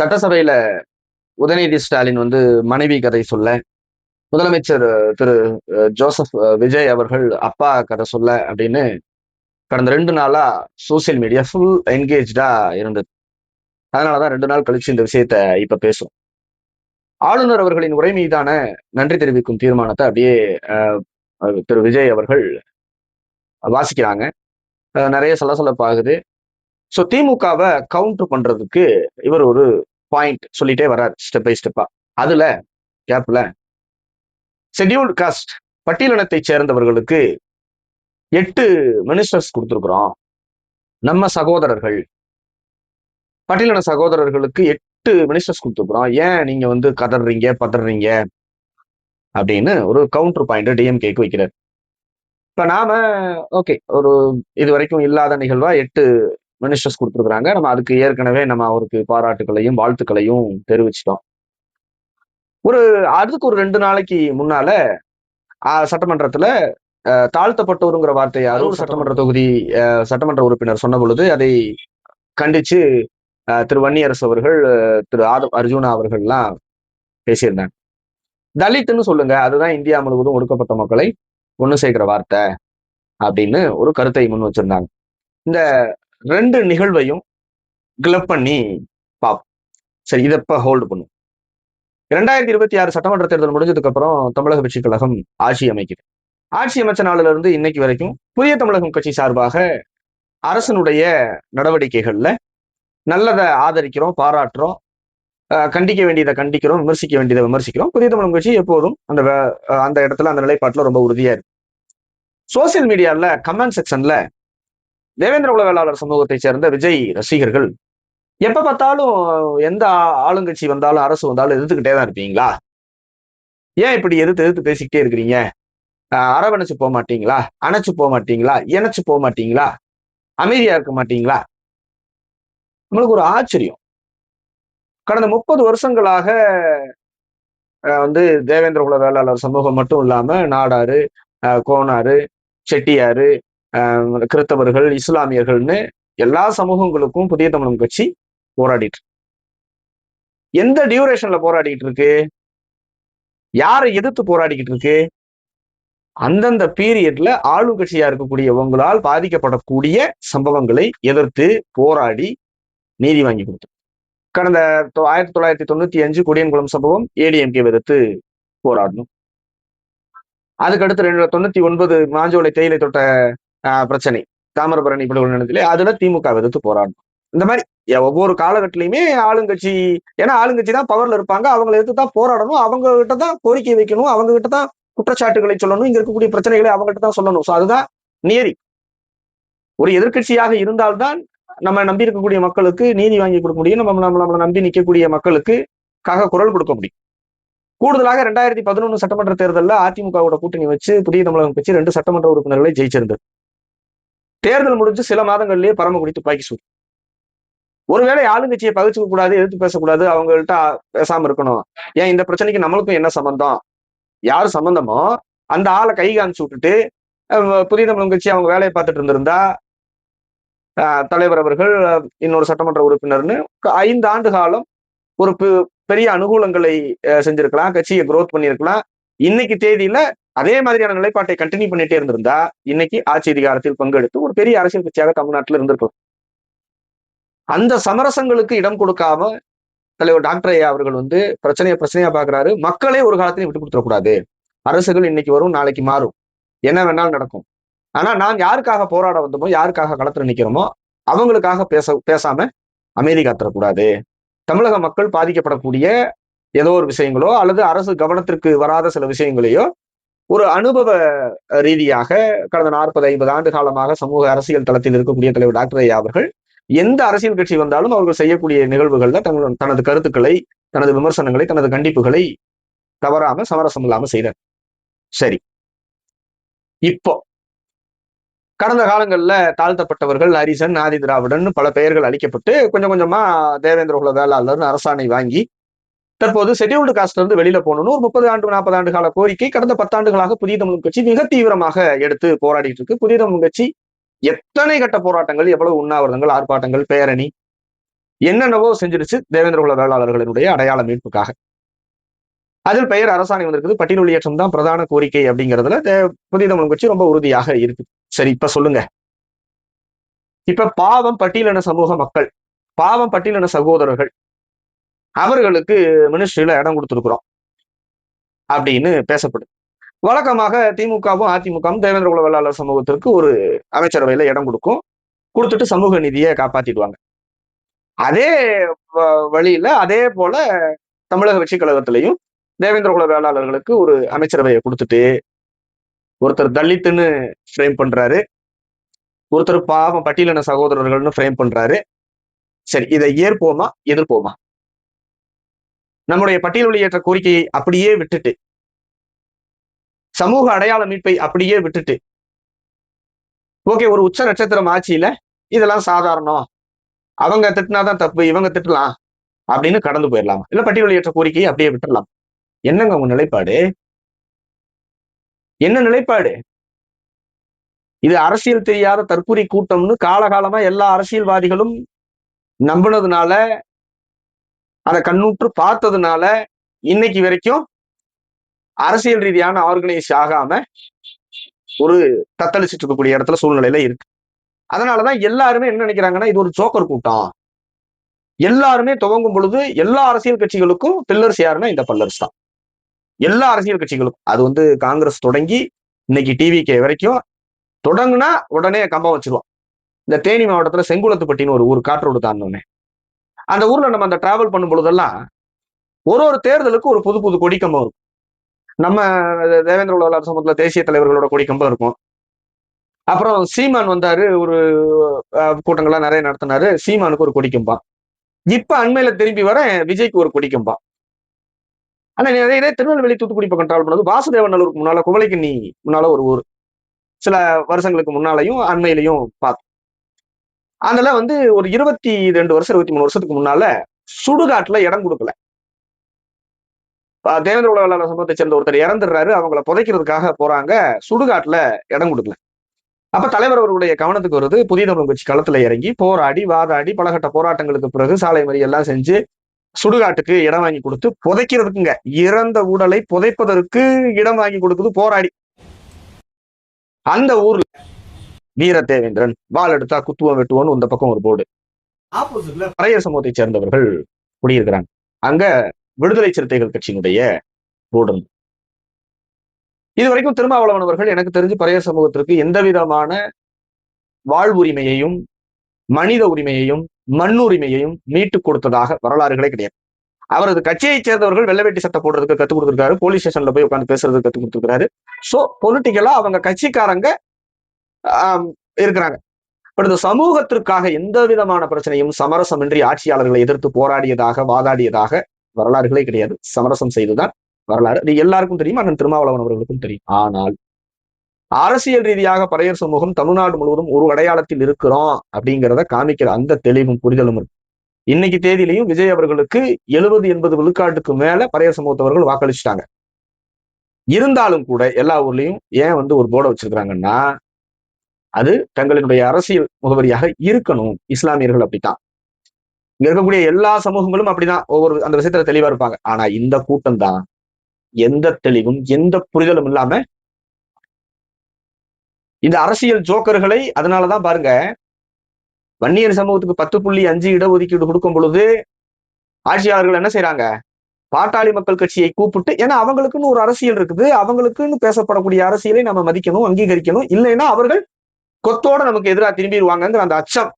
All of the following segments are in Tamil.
சட்டசபையில உதயநிதி ஸ்டாலின் வந்து மனைவி கதை சொல்ல, முதலமைச்சர் திரு ஜோசப் விஜய் அவர்கள் அப்பா கதை சொல்ல அப்படின்னு கடந்த 2 நாளா சோசியல் மீடியா ஃபுல் என்கேஜ்டா இருந்தது. அதனாலதான் 2 நாள் கழிச்சு இந்த விஷயத்த இப்ப பேசும். ஆளுநர் அவர்களின் உரை மீதான நன்றி தெரிவிக்கும் தீர்மானத்தை அப்படியே திரு விஜய் அவர்கள் வாசிக்கிறாங்க. நிறைய சலசலப்பாகுது. சோ திமுகவை கவுண்டர் பண்றதுக்கு இவர் ஒரு பாயிண்ட் சொல்லிட்டே வர்றாரு ஸ்டெப் பை ஸ்டெப்பா. அதுல கேப்ல ஷெட்யூல்டு காஸ்ட் பட்டியலினத்தை சேர்ந்தவர்களுக்கு 8 மினிஸ்டர்ஸ் கொடுத்திருக்கிறோம். நம்ம சகோதரர்கள் பட்டியலின சகோதரர்களுக்கு 8 மினிஸ்டர்ஸ் கொடுத்திருக்கிறோம். ஏன் நீங்க வந்து கதறீங்க பதறீங்க அப்படின்னு ஒரு கவுண்டர் பாயிண்ட் டிஎம்கேக்கு வைக்கிறார். இப்ப நாம ஓகே ஒரு இது வரைக்கும் இல்லாத நிகழ்வா 8 மினிஸ்டர்ஸ் கொடுத்துருக்காங்க. நம்ம அதுக்கு ஏற்கனவே நம்ம அவருக்கு பாராட்டுகளையும் வாழ்த்துக்களையும் தெரிவிச்சிட்டோம். அதுக்கு ஒரு 2 நாளைக்கு முன்னால சட்டமன்றத்துல தாழ்த்தப்பட்டோருங்கிற வார்த்தையை அரூர் சட்டமன்ற தொகுதி சட்டமன்ற உறுப்பினர் சொன்ன பொழுது அதை கண்டிச்சு திரு வன்னியரசு அவர்கள், திரு அர்ஜுனா அவர்கள்லாம் பேசியிருந்தாங்க. தலித்துன்னு சொல்லுங்க, அதுதான் இந்தியா முழுவதும் ஒடுக்கப்பட்ட மக்களை ஒண்ணு சேர்க்கிற வார்த்தை அப்படின்னு ஒரு கருத்தை முன் வச்சிருந்தாங்க. இந்த 2 நிகழ்வையும் கிளப் பண்ணி பாப்போம். சரி, இதப்ப ஹோல்டு பண்ணும். 2026 சட்டமன்ற தேர்தல் முடிஞ்சதுக்கு அப்புறம் தமிழக வெற்றி கழகம் ஆட்சி அமைக்குது. ஆட்சி அமைச்ச நாளில இருந்து இன்னைக்கு வரைக்கும் புதிய தமிழகம் கட்சி சார்பாக அரசனுடைய நடவடிக்கைகள்ல நல்லதை ஆதரிக்கிறோம், பாராட்டுறோம், கண்டிக்க வேண்டியதை கண்டிக்கிறோம், விமர்சிக்க வேண்டியதை விமர்சிக்கிறோம். புதிய தமிழகம் கட்சி எப்போதும் அந்த இடத்துல அந்த நிலைப்பாட்டுல ரொம்ப உறுதியா இருக்கு. சோசியல் மீடியால கமெண்ட் செக்ஷன்ல தேவேந்திர குல வேளாளர் சமூகத்தை சேர்ந்த விஜய் ரசிகர்கள் எப்ப பார்த்தாலும் எந்த ஆளுங்கட்சி வந்தாலும் அரசு வந்தாலும் எதிர்த்துக்கிட்டே தான் இருப்பீங்களா? ஏன் இப்படி எதிர்த்து பேசிக்கிட்டே இருக்கிறீங்க? அரவணைச்சு போக மாட்டீங்களா? அணைச்சு போக மாட்டீங்களா? இணைச்சு போக மாட்டீங்களா? அமைதியா இருக்க மாட்டீங்களா? நம்மளுக்கு ஒரு ஆச்சரியம். கடந்த 30 வருஷங்களாக வந்து தேவேந்திர குல வேளாளர் சமூகம் மட்டும் இல்லாம நாடாரு, கோனாரு, செட்டியாரு, கிறித்தவர்கள், இஸ்லாமியர்கள்னு எல்லா சமூகங்களுக்கும் புதிய தமிழகம் கட்சி போராடிட்டு எந்த டியூரேஷன்ல போராடிட்டு இருக்கு? யாரை எதிர்த்து போராடிக்கிட்டு இருக்கு? அந்தந்த பீரியட்ல ஆளும் கட்சியா இருக்கக்கூடியவங்களால் பாதிக்கப்படக்கூடிய சம்பவங்களை எதிர்த்து போராடி நீதி வாங்கி கொடுத்து கடந்த 1995 கொடியன்குளம் சம்பவம் ஏடிஎம்கே எதிர்த்து போராடணும். அதுக்கடுத்து 99 மாஞ்சோலை தேயிலை தோட்ட பிரச்சனை, தாமிரபரணி படுகொலை நிலத்திலே அதுல திமுக எதிர்த்து போராடணும். இந்த மாதிரி ஒவ்வொரு காலகட்டத்திலையுமே ஆளுங்கட்சி, ஏன்னா ஆளுங்கட்சி தான் பவர்ல இருப்பாங்க, அவங்களை எதிர்த்து தான் போராடணும், அவங்க கிட்ட தான் கோரிக்கை வைக்கணும், அவங்க கிட்ட தான் குற்றச்சாட்டுகளை சொல்லணும், இங்க இருக்கக்கூடிய பிரச்சனைகளை அவங்ககிட்ட தான் சொல்லணும். சோ அதுதான் நியதி. ஒரு எதிர்கட்சியாக இருந்தால்தான் நம்ம நம்பி இருக்கக்கூடிய மக்களுக்கு நீதி வாங்கி கொடுக்க முடியும், நம்மளை நம்பி நிற்கக்கூடிய மக்களுக்கு குரல் கொடுக்க முடியும். கூடுதலாக 2011 சட்டமன்ற தேர்தலில் அதிமுகவோட கூட்டணி வச்சு புதிய தமிழகம் கட்சி 2 சட்டமன்ற உறுப்பினர்களை ஜெயிச்சிருந்தது. தேர்தல் முடிஞ்சு சில மாதங்கள்லயே பரமக்குடி துப்பாக்கி சூடு. ஒருவேளை ஆளுங்கட்சியை பகிச்சுக்க கூடாது, எதிர்த்து பேசக்கூடாது, அவங்கள்ட்ட பேசாம இருக்கணும். ஏன் இந்த பிரச்சனைக்கு நம்மளுக்கும் என்ன சம்பந்தம்? யாரு சம்பந்தமோ அந்த ஆளை கை காமிச்சு விட்டுட்டு புதிய தமிழகம் கட்சி அவங்க வேலையை பார்த்துட்டு இருந்திருந்தா தலைவர் அவர்கள் இன்னொரு சட்டமன்ற உறுப்பினர்னு 5 ஆண்டு காலம் ஒரு பெரிய அனுகூலங்களை செஞ்சிருக்கலாம், கட்சியை குரோத் பண்ணியிருக்கலாம். இன்னைக்கு தேதியில அதே மாதிரியான நிலைப்பாட்டை கண்டினியூ பண்ணிட்டே இருந்திருந்தா இன்னைக்கு ஆட்சி அதிகாரத்தில் பங்கெடுத்து ஒரு பெரிய அரசியல் கட்சியாக தமிழ்நாட்டில் இருந்திருக்கலாம். அந்த சமரசங்களுக்கு இடம் கொடுக்காம தலைவர் டாக்டர் ஐயா அவர்கள் வந்து பிரச்சனையா பாக்குறாரு. மக்களே ஒரு காலத்திலையும் விட்டு கொடுத்துடக்கூடாது. அரசுகள் இன்னைக்கு வரும், நாளைக்கு மாறும், என்ன வேணாலும் நடக்கும். ஆனா நாம் யாருக்காக போராட வந்தோமோ, யாருக்காக களத்துல நிக்கிறோமோ அவங்களுக்காக பேசாம அமைதி காத்துறக்கூடாது. தமிழக மக்கள் பாதிக்கப்படக்கூடிய ஏதோ ஒரு விஷயங்களோ அல்லது அரசு கவனத்திற்கு வராத சில விஷயங்களையோ ஒரு அனுபவ ரீதியாக கடந்த 40-50 ஆண்டு காலமாக சமூக அரசியல் தளத்தில் இருக்கக்கூடிய தலைவர் டாக்டர் ஐயா அவர்கள் எந்த அரசியல் கட்சி வந்தாலும் அவர்கள் செய்யக்கூடிய நிகழ்வுகள்ல தனது கருத்துக்களை, தனது விமர்சனங்களை, தனது கண்டிப்புகளை தவறாம சமரசம் இல்லாம செய்தார். சரி, இப்போ கடந்த காலங்கள்ல தாழ்த்தப்பட்டவர்கள், ஹரிசன், ஆதி திராவிடன் பல பெயர்கள் அளிக்கப்பட்டு கொஞ்சம் கொஞ்சமா தேவேந்திர குல வேளாளர் அரசாணை வாங்கி தற்போது ஷெட்யூல்டு காஸ்ட்ல இருந்து வெளியில போகணும்னு ஒரு 30-40 ஆண்டு கால கோரிக்கை கடந்த 10 ஆண்டுகளாக புதிய தமிழகம் கட்சி மிக தீவிரமாக எடுத்து போராடிட்டு இருக்கு. புதிய தமிழகம் கட்சி எத்தனை கட்ட போராட்டங்கள், எவ்வளவு உண்ணாவிரதங்கள், ஆர்ப்பாட்டங்கள், பேரணி, என்னென்னவோ செஞ்சிருச்சு தேவேந்திர குல வேளாளர்களினுடைய அடையாள மீட்புக்காக. அதில் பெயர் அரசாணை வந்திருக்குது. பட்டியல் வெளியேற்றம் தான் பிரதான கோரிக்கை அப்படிங்கிறதுல புதிய தமிழ் கட்சி ரொம்ப உறுதியாக இருக்கு. சரி, இப்ப சொல்லுங்க. இப்ப பாவம் பட்டியலின சமூக மக்கள், பாவம் பட்டியலின சகோதரர்கள், அவர்களுக்கு மினிஸ்ட்ரியில இடம் கொடுத்திருக்கிறோம் அப்படின்னு பேசப்படுது. வழக்கமாக திமுகவும் அதிமுகவும் தேவேந்திர குல வேளாளர் சமூகத்திற்கு ஒரு அமைச்சரவையில இடம் கொடுத்துட்டு சமூக நீதியை காப்பாத்திடுவாங்க. அதே வழியில அதே போல தமிழக வெற்றி கழகத்திலையும் தேவேந்திர குல வேளாளர்களுக்கு ஒரு அமைச்சரவையை கொடுத்துட்டு ஒருத்தர் தலித்துன்னு ஃப்ரேம் பண்றாரு, ஒருத்தர் பாவம் பட்டியலின சகோதரர்கள்னு ஃப்ரேம் பண்றாரு. சரி, இதை ஏற்போமா எதிர்ப்போமா? நம்முடைய பட்டியல் வெளியேற்ற கோரிக்கையை அப்படியே விட்டுட்டு, சமூக அடையாள மீட்பை அப்படியே விட்டுட்டு, ஓகே ஒரு உச்ச நட்சத்திரம் ஆட்சியில இதெல்லாம் சாதாரணம், அவங்க திட்டினாதான் தப்பு, இவங்க திட்டலாம் அப்படின்னு கடந்து போயிடலாம். இல்ல பட்டியல் வெளியேற்ற கோரிக்கையை அப்படியே விட்டுடலாம். என்னங்க உங்க நிலைப்பாடு? என்ன நிலைப்பாடு? இது அரசியல் தெரியாத தற்குறி கூட்டம்னு காலகாலமா எல்லா அரசியல்வாதிகளும் நம்பினதுனால, அதை கண்ணுற்று பார்த்ததுனால இன்னைக்கு வரைக்கும் அரசியல் ரீதியான ஆர்கனைஸ் ஆகாம ஒரு தத்தளிச்சுட்டு இருக்கக்கூடிய இடத்துல சூழ்நிலையில இருக்கு. அதனாலதான் எல்லாருமே என்ன நினைக்கிறாங்கன்னா, இது ஒரு ஜோக்கர் கூட்டம். எல்லாருமே துவங்கும் பொழுது எல்லா அரசியல் கட்சிகளுக்கும் பில்லர்ஸ் யாருன்னா இந்த பல்லர்ஸ் தான். எல்லா அரசியல் கட்சிகளுக்கும். அது காங்கிரஸ் தொடங்கி இன்னைக்கு டிவிகே வரைக்கும் தொடங்குனா உடனே கம்பம் வச்சிருவான். இந்த தேனி மாவட்டத்துல செங்குளத்துப்பட்டின்னு ஒரு ஊர் காற்றோடு தாண்டோன்னே, அந்த ஊர்ல நம்ம அந்த டிராவல் பண்ணும் பொழுதெல்லாம் ஒரு தேர்தலுக்கு ஒரு புது புது கொடிக்கம்பம் இருக்கும். நம்ம தேவேந்திர குல வேளாளர் சமூகத்துல தேசிய தலைவர்களோட கொடிக்கம்பம் இருக்கும். அப்புறம் சீமான் வந்தாரு, ஒரு கூட்டங்கள்லாம் நிறைய நடத்தினாரு, சீமானுக்கு ஒரு கொடிக்கம்பம். இப்ப அண்மையில திரும்பி வர விஜய்க்கு ஒரு கொடிக்கம்பம். ஆனா இதே திருநெல்வேலி தூத்துக்குடி பக்கம் டிராவல் பண்ணது வாசுதேவன் நல்லூருக்கு முன்னால குவளைக்கண்ணி முன்னால ஒரு ஊர் சில வருஷங்களுக்கு முன்னாலையும் அண்மையிலையும் பார்த்தோம். அதுல ஒரு 22 வருஷம் 23 வருஷத்துக்கு முன்னால சுடுகாட்டுல இடம் கொடுக்கல. தேவேந்திர குல வேளாளர் சமூகத்தை சேர்ந்த ஒருத்தர் இறந்துடுறாரு, அவங்கள புதைக்கிறதுக்காக போறாங்க, சுடுகாட்டுல இடம் கொடுக்கல. அப்ப தலைவர் அவர்களுடைய கவனத்துக்கு வருது, புதிய தமிழ் கட்சி களத்துல இறங்கி போராடி வாதாடி பலகட்ட போராட்டங்களுக்கு பிறகு சாலை மறியல் எல்லாம் செஞ்சு சுடுகாட்டுக்கு இடம் வாங்கி கொடுத்து புதைக்கிறதுக்குங்க, இறந்த உடலை புதைப்பதற்கு இடம் வாங்கி கொடுக்குது போராடி. அந்த ஊர்ல வீர தேவேந்திரன் வாள் எடுத்தா குத்துவம் வெட்டுவோன்னு இந்த பக்கம் ஒரு போர்டு, ஆப்போசிட்ல பறையர் சமூகத்தை சேர்ந்தவர்கள் குடியிருக்கிறாங்க. அங்க விடுதலை சிறுத்தைகள் கட்சியினுடைய போர்டு. இதுவரைக்கும் திருமாவளவன் அவர்கள் எனக்கு தெரிஞ்சு பறையர் சமூகத்திற்கு எந்த விதமான வாழ்வுரிமையையும் மனித உரிமையையும் மண்ணுரிமையையும் மீட்டுக் கொடுத்ததாக வரலாறுகளே கிடையாது. அவரது கட்சியை சேர்ந்தவர்கள் வெள்ளை வேட்டி சட்டை போடுறதுக்கு கத்துக் கொடுத்திருக்காரு, போலீஸ் ஸ்டேஷன்ல போய் உட்காந்து பேசுறதுக்கு கத்துக் கொடுத்திருக்காரு. சோ பொலிட்டிக்கலா அவங்க கட்சிக்காரங்க இருக்கிறாங்க. பட் இந்த சமூகத்திற்காக எந்த விதமான பிரச்சனையும் சமரசமின்றி ஆட்சியாளர்களை எதிர்த்து போராடியதாக வாதாடியதாக வரலாறுகளே கிடையாது. சமரசம் செய்துதான் வரலாறு. இது எல்லாருக்கும் தெரியும், அண்ணன் திருமாவளவன் அவர்களுக்கும் தெரியும். ஆனால் அரசியல் ரீதியாக பறையர் சமூகம் தமிழ்நாடு முழுவதும் ஒரு அடையாளத்தில் இருக்கிறோம் அப்படிங்கிறத காமிக்கிற அந்த தெளிவும் புரிதலும் இருக்கு. இன்னைக்கு தேதியிலையும் விஜய் அவர்களுக்கு 70-80 விழுக்காட்டுக்கு மேல பறையர் சமூகத்தவர்கள் வாக்களிச்சுட்டாங்க. இருந்தாலும் கூட எல்லா ஊர்லயும் ஏன் ஒரு போர்டை வச்சிருக்கிறாங்கன்னா, அது தங்களினுடைய அரசியல் முகவரியாக இருக்கணும். இஸ்லாமியர்கள் அப்படித்தான், இங்க இருக்கக்கூடிய எல்லா சமூகங்களும் அப்படிதான் ஒவ்வொரு அந்த விஷயத்துல தெளிவா இருப்பாங்க. ஆனா இந்த கூட்டம் தான் எந்த தெளிவும் எந்த புரிதலும் இல்லாம இந்த அரசியல் ஜோக்கர்களை, அதனாலதான் பாருங்க வன்னியர் சமூகத்துக்கு 10.5 இடஒதுக்கீடு கொடுக்கும் பொழுது ஆட்சியாளர்கள் என்ன செய்யறாங்க, பாட்டாளி மக்கள் கட்சியை கூப்பிட்டு, ஏன்னா அவங்களுக்குன்னு ஒரு அரசியல் இருக்குது, அவங்களுக்குன்னு பேசப்படக்கூடிய அரசியலை நம்ம மதிக்கணும் அங்கீகரிக்கணும், இல்லைன்னா அவர்கள் கொத்தோட நமக்கு எதிராக திரும்பிடுவாங்கிற அந்த அச்சம்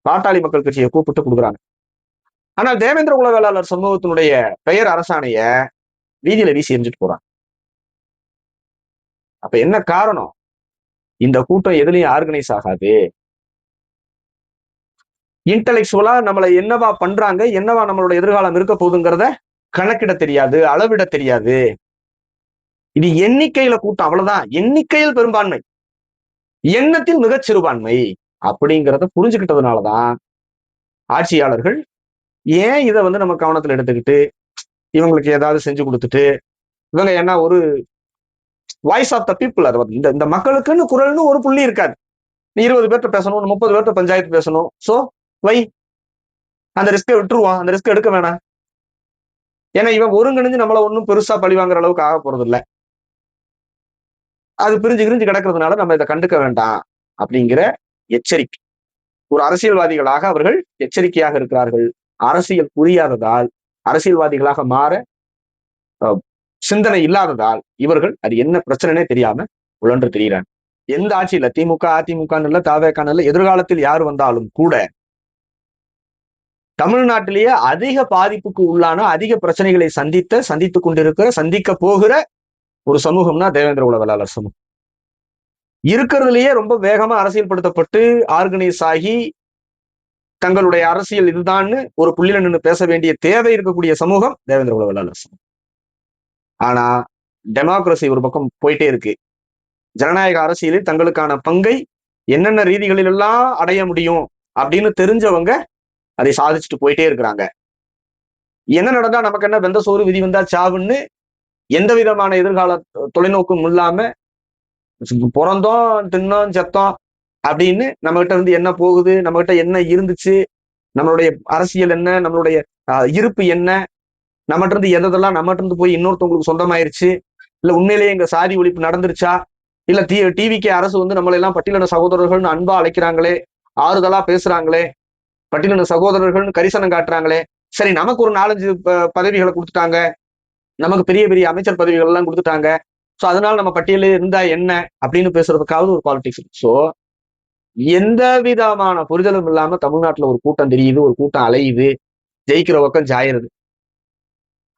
பாட்டாளி மக்கள் கட்சியை கூப்பிட்டு கொடுக்குறாங்க. ஆனால் தேவேந்திர குல வேளாளர் சமூகத்தினுடைய பெயர் அரசாணைய வீதியில வீசி எரிஞ்சிட்டு போறாங்க. அப்ப என்ன காரணம்? இந்த கூட்டம் எதுலையும் ஆர்கனைஸ் ஆகாது. இன்டலெக்சுவலா நம்மளை என்னவா பண்றாங்க, என்னவா நம்மளோட எதிர்காலம் இருக்க போகுதுங்கிறத கணக்கிட தெரியாது, அளவிட தெரியாது. இது எண்ணிக்கையில கூட்டம், அவ்வளவுதான். எண்ணிக்கையில் பெரும்பான்மை, எண்ணத்தில் மிகச் சிறுபான்மை அப்படிங்கிறத புரிஞ்சுக்கிட்டதுனாலதான் ஆட்சியாளர்கள் ஏன் இதை நம்ம கவனத்துல எடுத்துக்கிட்டு இவங்களுக்கு ஏதாவது செஞ்சு கொடுத்துட்டு, இவங்க என்ன ஒரு வாய்ஸ் ஆஃப் த பீப்புள், அது இந்த மக்களுக்குன்னு குரல்னு ஒரு புள்ளி இருக்காது. நீ 20 பேர்த்த பேசணும், 30 பேர்த்த பஞ்சாயத்து பேசணும். சோ வை அந்த ரிஸ்கை விட்டுருவான், அந்த ரிஸ்க் எடுக்க வேணாம். ஏன்னா இவன் ஒருங்கிணைஞ்சு நம்மள ஒன்றும் பெருசா பழி வாங்குற அளவுக்கு ஆக போறது இல்ல. அது பிரிஞ்சு கிரிஞ்சு கிடக்கிறதுனால நம்ம இதை கண்டுக்க வேண்டாம் அப்படிங்கிற எச்சரிக்கை. ஒரு அரசியல்வாதிகளாக அவர்கள் எச்சரிக்கையாக இருக்கிறார்கள். அரசியல் புரியாததால், அரசியல்வாதிகளாக மாற சிந்தனை இல்லாததால் இவர்கள் அது என்ன பிரச்சனைனே தெரியாம உழன்று திரிகிறாங்க. எந்த ஆட்சியில திமுக, அதிமுக இல்ல, தவேகான்னு இல்ல, எதிர்காலத்தில் யார் வந்தாலும் கூட தமிழ்நாட்டிலேயே அதிக பாதிப்புக்கு உள்ளான, அதிக பிரச்சனைகளை சந்தித்துக் கொண்டிருக்கிற, சந்திக்க போகிற ஒரு சமூகம்னா தேவேந்திர குல வேளாளர் சமூகம். இருக்கிறதுலயே ரொம்ப வேகமா அரசியல்படுத்தப்பட்டு ஆர்கனைஸ் ஆகி தங்களுடைய அரசியல் இதுதான்னு ஒரு புள்ளியில நின்று பேச வேண்டிய தேவை இருக்கக்கூடிய சமூகம் தேவேந்திர குல வேளாளர் சமூகம். ஆனா டெமோக்ரஸி ஒரு பக்கம் போயிட்டே இருக்கு. ஜனநாயக அரசியலில் தங்களுக்கான பங்கை என்னென்ன ரீதிகளில் எல்லாம் அடைய முடியும் அப்படின்னு தெரிஞ்சவங்க அதை சாதிச்சுட்டு போயிட்டே இருக்கிறாங்க. என்ன நடந்தா நமக்கு என்ன, வெந்த சோறு விதி வந்தா சாவுன்னு எந்த விதமான எதிர்கால தொலைநோக்கும் இல்லாம பிறந்தோம், தின்னோம், செத்தோம் அப்படின்னு நம்ம கிட்ட இருந்து என்ன போகுது, நம்ம கிட்ட என்ன இருந்துச்சு, நம்மளுடைய அரசியல் என்ன, நம்மளுடைய இருப்பு என்ன, நம்மகிட்ட இருந்து எதெல்லாம் நம்மகிட்ட இருந்து போய் இன்னொருத்தவங்களுக்கு சொந்தமாயிருச்சு, இல்ல உண்மையிலேயே எங்க சாதி ஒழிப்பு நடந்துருச்சா, இல்ல டிவிக்கு அரசு வந்து நம்மளை எல்லாம் பட்டியலின சகோதரர்கள்னு அன்பா அழைக்கிறாங்களே, ஆறுதலா பேசுறாங்களே, பட்டியலின சகோதரர்கள்னு கரிசனம் காட்டுறாங்களே, சரி நமக்கு ஒரு 4-5 பதவிகளை கொடுத்துட்டாங்க, நமக்கு பெரிய பெரிய அமைச்சர் பதவிகள் எல்லாம் கொடுத்துட்டாங்க, சோ அதனால நம்ம பட்டியலே இருந்தா என்ன அப்படின்னு பேசுறதுக்காவது ஒரு பாலிடிக்ஸ். சோ எந்த விதமான புரிதலும் இல்லாம தமிழ்நாட்டுல ஒரு கூட்டம் தெரியுது, ஒரு கூட்டம் அலையுது, ஜெயிக்கிற பக்கம் ஜாயிருது,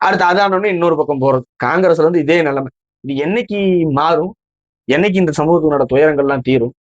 அடுத்து அதானோன்னு இன்னொரு பக்கம் போறது. காங்கிரஸ்ல இருந்து இதே நிலைமை. இது என்னைக்கு மாறும், என்னைக்கு இந்த சமூகத்தினோட துயரங்கள்லாம் தீரும்?